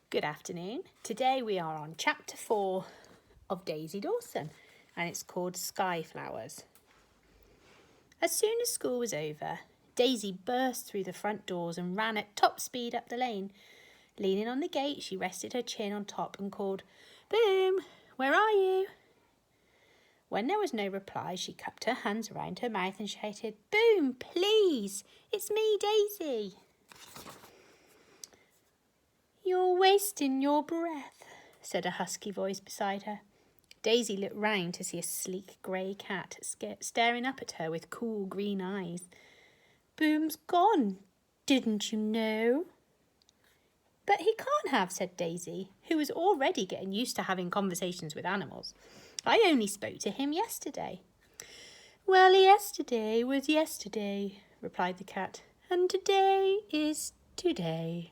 Good afternoon. Today we are on chapter 4 of Daisy Dawson and it's called Sky Flowers. As soon as school was over, Daisy burst through the front doors and ran at top speed up the lane. Leaning on the gate, she rested her chin on top and called, "Boom, where are you?" When there was no reply, she cupped her hands around her mouth and shouted, "Boom, please, it's me, Daisy." "You're wasting your breath," said a husky voice beside her. Daisy looked round to see a sleek grey cat staring up at her with cool green eyes. "Boom's gone, didn't you know?" "But he can't have," said Daisy, who was already getting used to having conversations with animals. "I only spoke to him yesterday." "Well, yesterday was yesterday," replied the cat, "and today is today."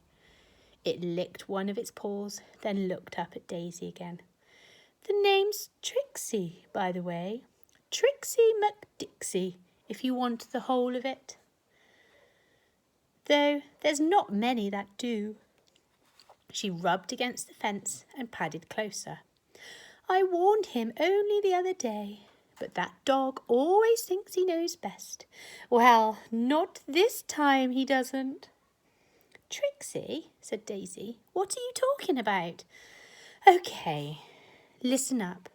It licked one of its paws, then looked up at Daisy again. "The name's Trixie, by the way. Trixie McDixie, if you want the whole of it. Though there's not many that do." She rubbed against the fence and padded closer. "I warned him only the other day, but that dog always thinks he knows best. Well, not this time he doesn't." "Trixie," said Daisy, "what are you talking about?" "Okay, listen up.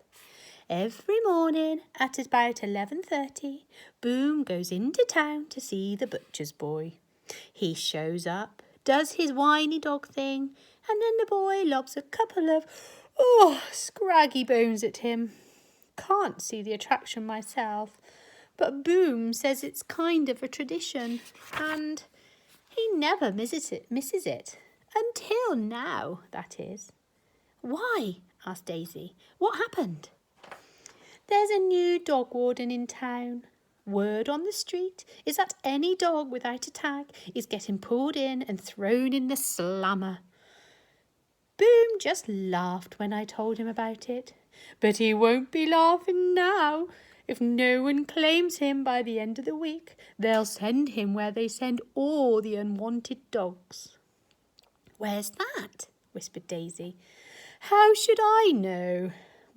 Every morning at about 11:30, Boom goes into town to see the butcher's boy. He shows up, does his whiny dog thing, and then the boy lobs a couple of scraggy bones at him. Can't see the attraction myself, but Boom says it's kind of a tradition, and he never misses it. Until now, that is." "Why?" asked Daisy. "What happened?" "There's a new dog warden in town. Word on the street is that any dog without a tag is getting pulled in and thrown in the slammer. Boom just laughed when I told him about it, but he won't be laughing now. If no one claims him by the end of the week, they'll send him where they send all the unwanted dogs." "Where's that?" whispered Daisy. "How should I know?"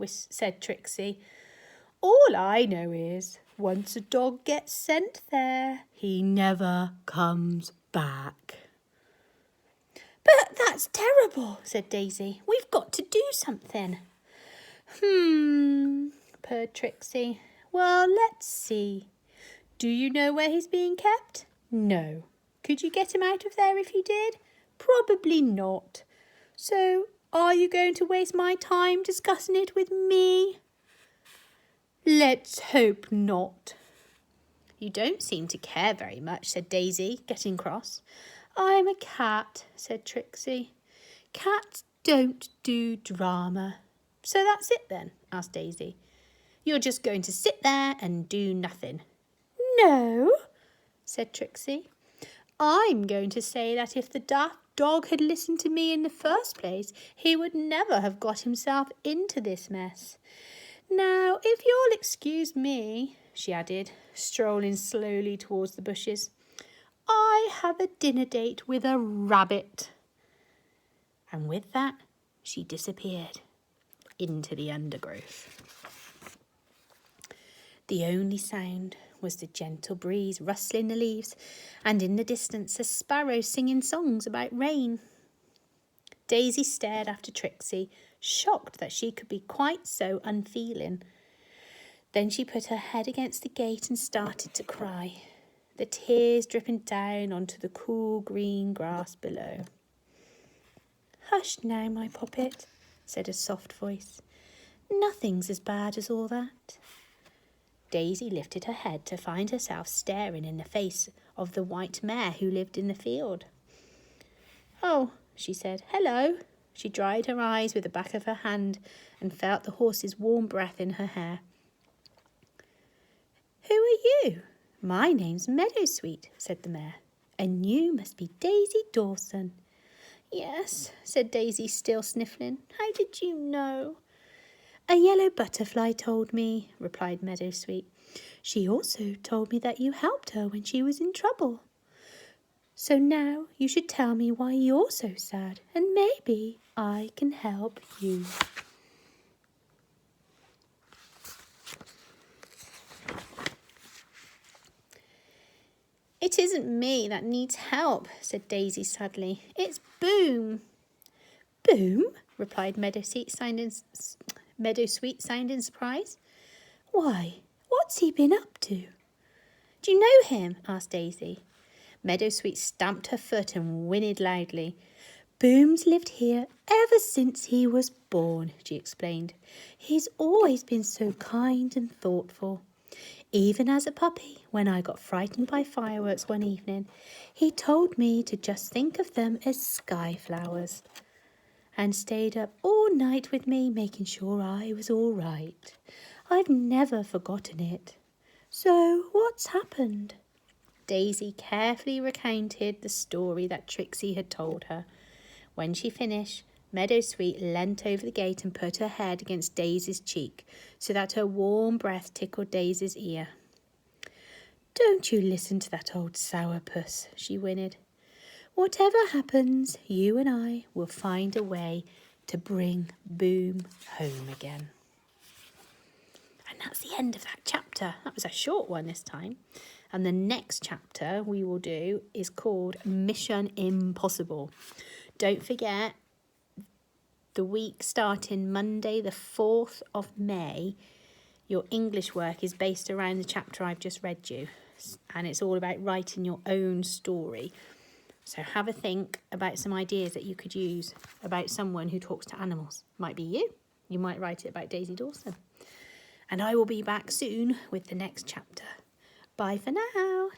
said Trixie. "All I know is, once a dog gets sent there, he never comes back." "But that's terrible," said Daisy. "We've got to do something." Purred Trixie. "Well, let's see. Do you know where he's being kept?" "No." "Could you get him out of there if you did?" "Probably not. So, are you going to waste my time discussing it with me?" "Let's hope not." "You don't seem to care very much," said Daisy, getting cross. "I'm a cat," said Trixie. "Cats don't do drama." "So that's it then?" asked Daisy. "You're just going to sit there and do nothing?" "No," said Trixie. "I'm going to say that if the daft dog had listened to me in the first place, he would never have got himself into this mess. Now, if you'll excuse me," she added, strolling slowly towards the bushes, "I have a dinner date with a rabbit." And with that, she disappeared into the undergrowth. The only sound was the gentle breeze rustling the leaves, and in the distance a sparrow singing songs about rain. Daisy stared after Trixie, shocked that she could be quite so unfeeling. Then she put her head against the gate and started to cry, the tears dripping down onto the cool green grass below. "Hush now, my poppet," said a soft voice. "Nothing's as bad as all that." Daisy lifted her head to find herself staring in the face of the white mare who lived in the field. "Oh," she said, "hello." She dried her eyes with the back of her hand and felt the horse's warm breath in her hair. "Who are you?" "My name's Meadowsweet," said the mare. "And you must be Daisy Dawson." "Yes," said Daisy, still sniffling. "How did you know?" "A yellow butterfly told me," replied Meadowsweet. "She also told me that you helped her when she was in trouble." So now you should tell me why you're so sad, and maybe I can help you. It isn't me that needs help, said Daisy sadly. It's Boom. Boom? Replied Meadowsweet, sounding surprised. Why, what's he been up to? Do you know him? Asked Daisy. Meadowsweet stamped her foot and whinnied loudly. Boom's lived here ever since he was born, she explained. He's always been so kind and thoughtful. Even as a puppy, when I got frightened by fireworks one evening, he told me to just think of them as sky flowers, and stayed up all night with me, making sure I was all right. I've never forgotten it. So what's happened? Daisy carefully recounted the story that Trixie had told her. When she finished, Meadowsweet leant over the gate and put her head against Daisy's cheek so that her warm breath tickled Daisy's ear. Don't you listen to that old sourpuss, she whinnied. Whatever happens, you and I will find a way to bring Boom home again. And that's the end of that chapter. That was a short one this time. And the next chapter we will do is called Mission Impossible. Don't forget, the week starting Monday the 4th of May, your English work is based around the chapter I've just read you. And it's all about writing your own story. So have a think about some ideas that you could use about someone who talks to animals. Might be you. You might write it about Daisy Dawson. And I will be back soon with the next chapter. Bye for now.